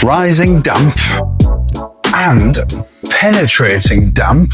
rising damp and penetrating damp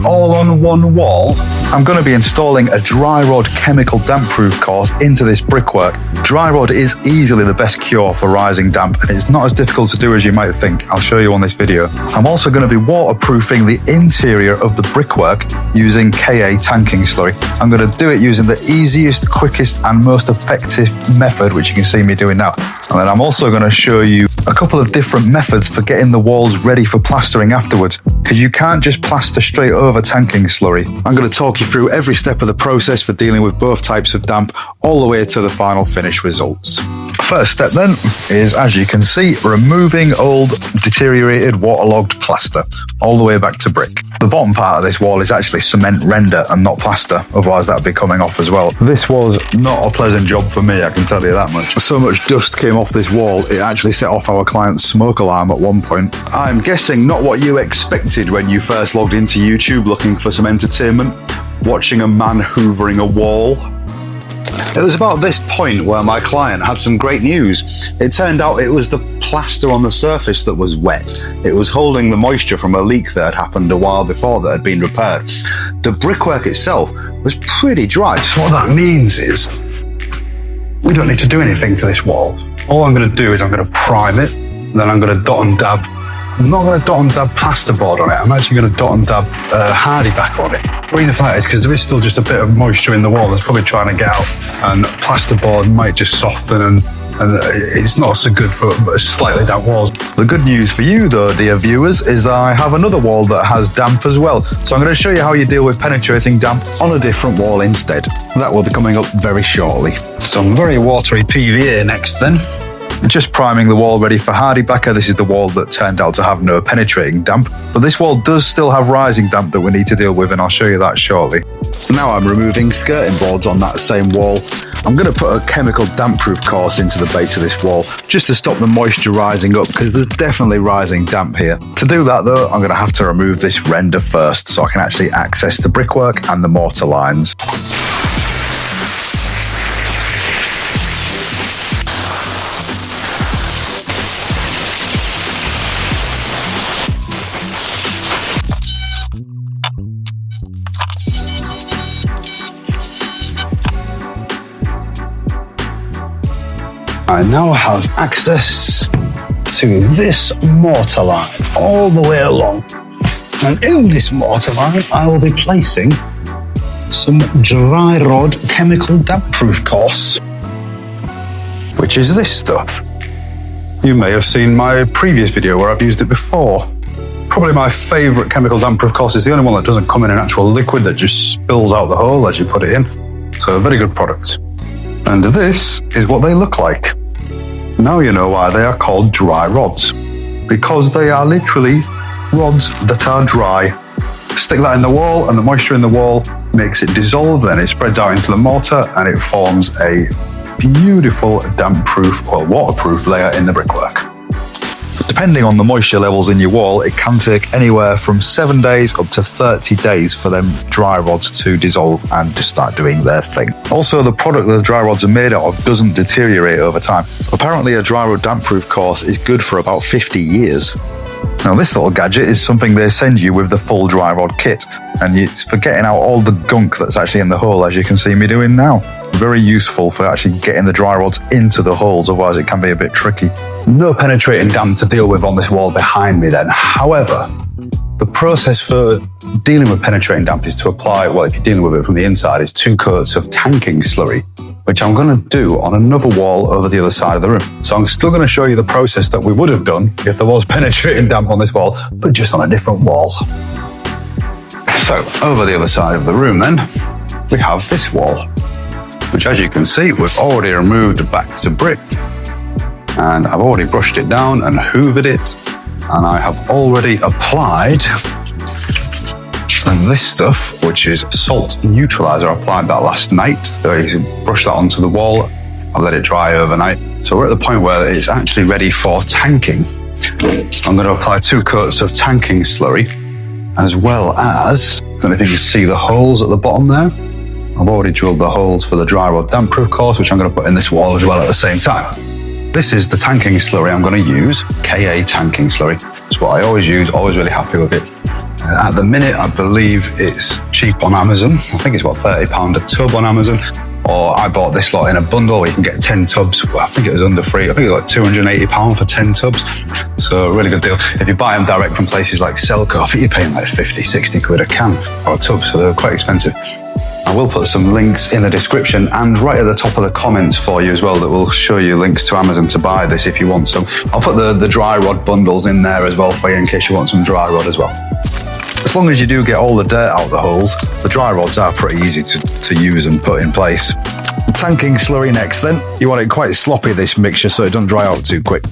all on one wall. I'm going to be installing a Dryrod chemical damp-proof course into this brickwork. Dryrod is easily the best cure for rising damp, and it's not as difficult to do as you might think. I'll show you on this video. I'm also going to be waterproofing the interior of the brickwork using KA Tanking Slurry. I'm going to do it using the easiest, quickest and most effective method, which you can see me doing now. And then I'm also going to show you a couple of different methods for getting the walls ready for plastering afterwards, because you can't just plaster straight over tanking slurry. I'm going to talk you through every step of the process for dealing with both types of damp, all the way to the final finished results. First step then is, as you can see, removing old deteriorated waterlogged plaster all the way back to brick. The bottom part of this wall is actually cement render and not plaster, otherwise that'd be coming off as well. This was not a pleasant job for me, I can tell you that much. So much dust came off this wall, it actually set off our client's smoke alarm at one point. I'm guessing not what you expected when you first logged into YouTube looking for some entertainment, watching a man hoovering a wall. It was about this point where my client had some great news. It turned out it was the plaster on the surface that was wet. It was holding the moisture from a leak that had happened a while before that had been repaired. The brickwork itself was pretty dry. So what that means is we don't need to do anything to this wall. All I'm going to do is I'm going to prime it, and then I'm going to dot and dab. I'm not going to dot and dab plasterboard on it. I'm actually going to dot and dab HardieBacker on it. The reason for that is because there is still just a bit of moisture in the wall that's probably trying to get out, and plasterboard might just soften and it's not so good for slightly damp walls. The good news for you though, dear viewers, is that I have another wall that has damp as well. So I'm going to show you how you deal with penetrating damp on a different wall instead. That will be coming up very shortly. Some very watery PVA next then. Just priming the wall ready for HardieBacker. This is the wall that turned out to have no penetrating damp, but this wall does still have rising damp that we need to deal with, and I'll show you that shortly. Now I'm removing skirting boards on that same wall. I'm going to put a chemical damp-proof course into the base of this wall just to stop the moisture rising up, because there's definitely rising damp here. To do that though, I'm going to have to remove this render first so I can actually access the brickwork and the mortar lines. I now have access to this mortar line all the way along. And in this mortar line, I will be placing some Dryrod chemical damp-proof course, which is this stuff. You may have seen my previous video where I've used it before. Probably my favourite chemical damp-proof course is the only one that doesn't come in an actual liquid that just spills out the hole as you put it in. So a very good product. And this is what they look like. Now you know why they are called dry rods, because they are literally rods that are dry. Stick that in the wall and the moisture in the wall makes it dissolve, then it spreads out into the mortar and it forms a beautiful damp-proof or waterproof layer in the brickwork. Depending on the moisture levels in your wall, it can take anywhere from 7 days up to 30 days for them dry rods to dissolve and to start doing their thing. Also, the product that the dry rods are made out of doesn't deteriorate over time. Apparently, a Dryrod damp-proof course is good for about 50 years. Now, this little gadget is something they send you with the full Dryrod kit, and it's for getting out all the gunk that's actually in the hole, as you can see me doing now. Very useful for actually getting the dry rods into the holes, otherwise it can be a bit tricky. No penetrating damp to deal with on this wall behind me then. However, the process for dealing with penetrating damp is to apply, well, if you're dealing with it from the inside, is 2 coats of tanking slurry, which I'm going to do on another wall over the other side of the room. So I'm still going to show you the process that we would have done if there was penetrating damp on this wall, but just on a different wall. So over the other side of the room then, we have this wall, which, as you can see, we've already removed back to brick, and I've already brushed it down and hoovered it, and I have already applied this stuff, which is salt neutralizer. I applied that last night, so you brush that onto the wall. I've let it dry overnight, so we're at the point where it's actually ready for tanking. I'm going to apply 2 coats of tanking slurry, as well as, I don't know if you can see the holes at the bottom there. I've already drilled the holes for the Dryrod damp-proof course, which I'm going to put in this wall as well at the same time. This is the tanking slurry I'm going to use, KA Tanking Slurry. It's what I always use, always really happy with it. At the minute, I believe it's cheap on Amazon. I think it's what, £30 a tub on Amazon. Or I bought this lot in a bundle where you can get 10 tubs. Well, I think it was under free. I think it was like £280 for 10 tubs. So a really good deal. If you buy them direct from places like Selco, I think you're paying like 50, 60 quid a can or a tub. So they're quite expensive. I will put some links in the description and right at the top of the comments for you as well that will show you links to Amazon to buy this if you want some. I'll put the Dryrod bundles in there as well for you in case you want some Dryrod as well. As long as you do get all the dirt out the holes, the dry rods are pretty easy to use and put in place. Tanking slurry next then. You want it quite sloppy, this mixture, so it doesn't dry out too quick.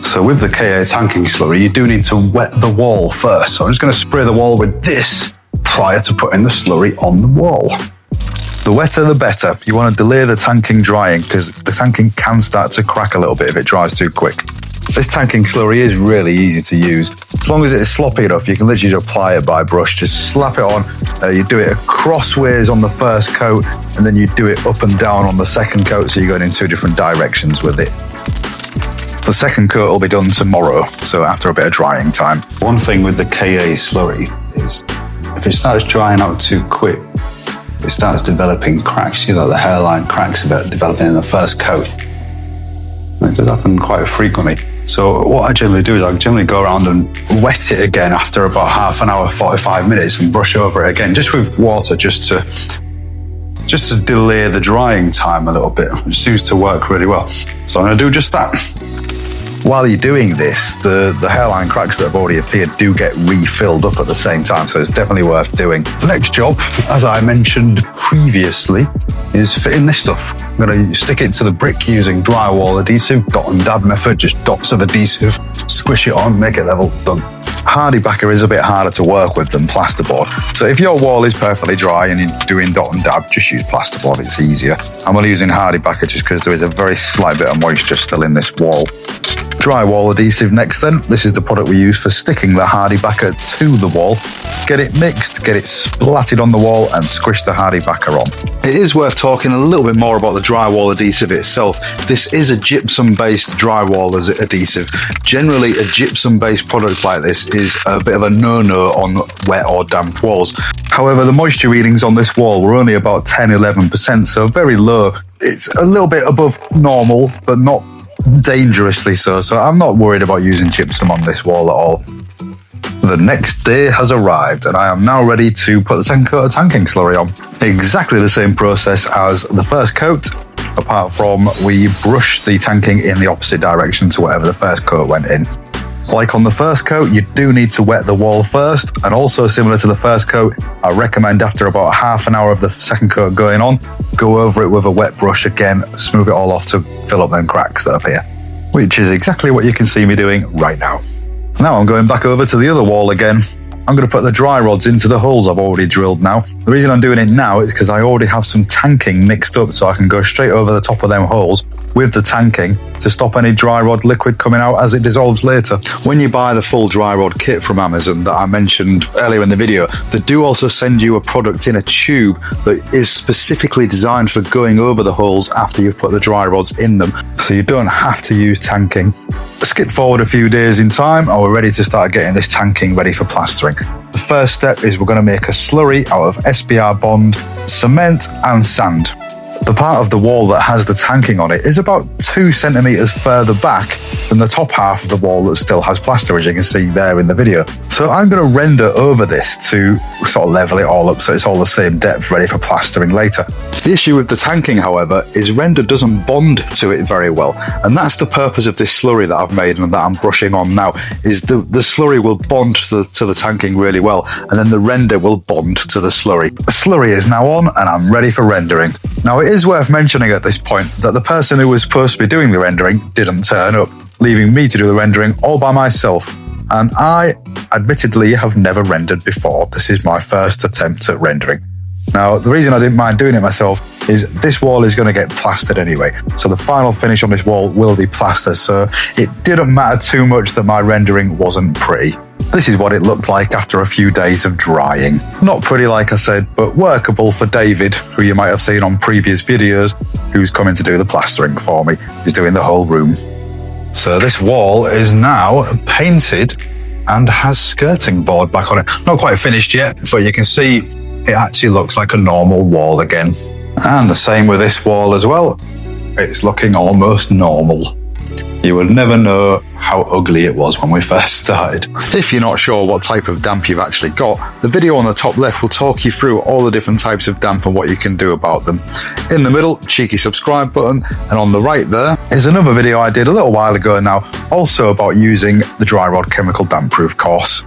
So with the KA Tanking Slurry, you do need to wet the wall first. So I'm just going to spray the wall with this prior to putting the slurry on the wall. The wetter the better. You want to delay the tanking drying because the tanking can start to crack a little bit if it dries too quick. This tanking slurry is really easy to use. As long as it's sloppy enough, you can literally just apply it by brush. Just slap it on. You do it crossways on the first coat, and then you do it up and down on the second coat, so you're going in two different directions with it. The second coat will be done tomorrow, so after a bit of drying time. One thing with the KA slurry is if it starts drying out too quick, it starts developing cracks. You know, the hairline cracks are developing in the first coat. It does happen quite frequently. So what I generally do is I generally go around and wet it again after about half an hour, 45 minutes and brush over it again, just with water, just to delay the drying time a little bit, which seems to work really well. So I'm going to do just that. While you're doing this, the hairline cracks that have already appeared do get refilled up at the same time, so it's definitely worth doing. The next job, as I mentioned previously, is fitting this stuff. I'm going to stick it to the brick using drywall adhesive, dot and dab method, just dots of adhesive, squish it on, make it level, done. HardieBacker is a bit harder to work with than plasterboard. So if your wall is perfectly dry and you're doing dot and dab, just use plasterboard, it's easier. I'm only using HardieBacker just because there is a very slight bit of moisture still in this wall. Drywall adhesive next then. This is the product we use for sticking the HardieBacker to the wall. Get it mixed, get it splatted on the wall and squish the HardieBacker on. It is worth talking a little bit more about the drywall adhesive itself. This is a gypsum-based drywall adhesive. Generally, a gypsum-based product like this is a bit of a no-no on wet or damp walls. However, the moisture readings on this wall were only about 10-11%, so very low. It's a little bit above normal, but not dangerously so. So I'm not worried about using gypsum on this wall at all. The next day has arrived and I am now ready to put the second coat of tanking slurry on. Exactly the same process as the first coat, apart from we brush the tanking in the opposite direction to whatever the first coat went in. Like on the first coat, you do need to wet the wall first, and also similar to the first coat, I recommend after about half an hour of the second coat going on, go over it with a wet brush again, smooth it all off to fill up them cracks that appear. Which is exactly what you can see me doing right now. Now I'm going back over to the other wall again. I'm going to put the dry rods into the holes I've already drilled now. The reason I'm doing it now is because I already have some tanking mixed up, so I can go straight over the top of them holes with the tanking to stop any dry rod liquid coming out as it dissolves later. When you buy the full dry rod kit from Amazon that I mentioned earlier in the video, they do also send you a product in a tube that is specifically designed for going over the holes after you've put the dry rods in them, so you don't have to use tanking. Skip forward a few days in time and we're ready to start getting this tanking ready for plastering. The first step is we're going to make a slurry out of SBR bond, cement and sand. The part of the wall that has the tanking on it is about 2 centimeters further back than the top half of the wall that still has plaster, as you can see there in the video. So I'm going to render over this to sort of level it all up so it's all the same depth, ready for plastering later. The issue with the tanking, however, is render doesn't bond to it very well, and that's the purpose of this slurry that I've made and that I'm brushing on now, is the slurry will bond to the tanking really well, and then the render will bond to the slurry. The slurry is now on and I'm ready for rendering. Now it is worth mentioning at this point that the person who was supposed to be doing the rendering didn't turn up, leaving me to do the rendering all by myself. And I, admittedly, have never rendered before. This is my first attempt at rendering. Now, the reason I didn't mind doing it myself is this wall is going to get plastered anyway. So the final finish on this wall will be plaster. So it didn't matter too much that my rendering wasn't pretty. This is what it looked like after a few days of drying. Not pretty, like I said, but workable for David, who you might have seen on previous videos, who's coming to do the plastering for me. He's doing the whole room. So this wall is now painted and has skirting board back on it. Not quite finished yet, but you can see it actually looks like a normal wall again. And the same with this wall as well. It's looking almost normal. You would never know how ugly it was when we first started. If you're not sure what type of damp you've actually got, the video on the top left will talk you through all the different types of damp and what you can do about them. In the middle, cheeky subscribe button, and on the right there is another video I did a little while ago now, also about using the Dryrod chemical damp proof course.